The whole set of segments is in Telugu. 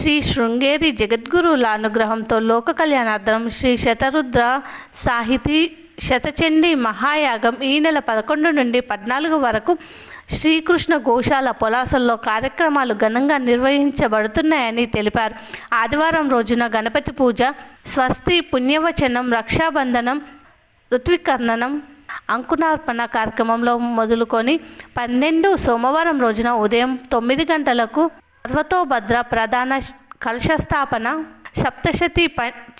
శ్రీ శృంగేరి జగద్గురువుల అనుగ్రహంతో లోక కళ్యాణార్థం శ్రీ శతరుద్ర సాహితీ శతచండీ మహాయాగం ఈ నెల 11 నుండి 14 వరకు శ్రీకృష్ణ గోశాల పొలాసల్లో కార్యక్రమాలు ఘనంగా నిర్వహించబడుతున్నాయని తెలిపారు. ఆదివారం రోజున గణపతి పూజ, స్వస్తి, పుణ్యవచనం, రక్షాబంధనం, ఋత్వికర్ణనం, అంకురార్పణ కార్యక్రమంలో మొదలుకొని 12 సోమవారం రోజున ఉదయం 9 గంటలకు సర్వతోభద్ర ప్రధాన కలశస్థాపన, సప్తశతి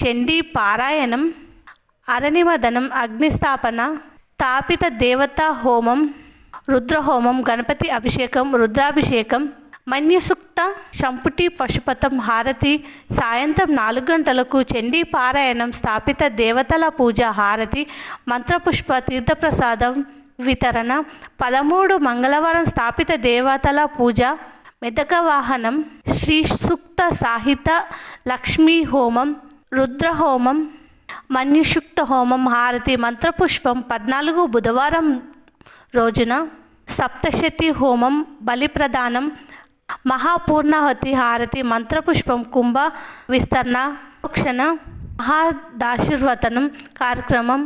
చండీ పారాయణం, అరణిమదనం, అగ్నిస్థాపన, స్థాపిత దేవతా హోమం, రుద్రహోమం, గణపతి అభిషేకం, రుద్రాభిషేకం, మన్యసూక్త, సంపుటి పశుపతం హారతి, సాయంత్రం 4 గంటలకు చండీ పారాయణం, స్థాపిత దేవతల పూజ హారతి, మంత్రపుష్ప తీర్థప్రసాదం వితరణ, 13 మంగళవారం స్థాపిత దేవతల పూజ, మెదక వాహనం, శ్రీ సూక్త సాహిత లక్ష్మీ హోమం, రుద్రహోమం, మన్యుషుక్త హోమం హారతి, మంత్రపుష్పం. 14 బుధవారం రోజున సప్తశతి హోమం, బలి ప్రదానం, మహాపూర్ణాహతి హారతి, మంత్రపుష్పం, కుంభ విస్తరణ, ప్రోక్షణ, మహాదాశీర్వతనం కార్యక్రమం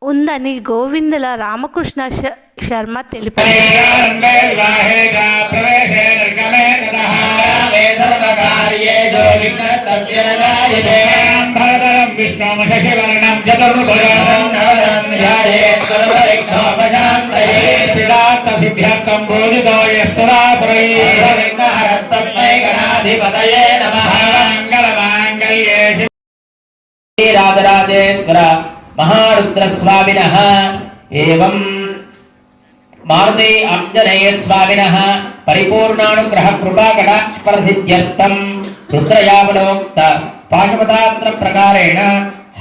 ఉందని గోవిందుల రామకృష్ణ శర్మ తెలిపారు. రాజరాజేశ్వర महारुद्रस्वामिनः एवं मारुति आञ्जनेयस्वामिनः परिपूर्णानुग्रह कृपाकटाक्षप्रसिद्ध्यर्थं रुद्रयावलोक्त पाशुपतास्त्र प्रकारेण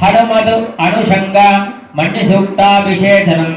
हनुमद् अनुषंग मण्यसूक्ताभिषेचनं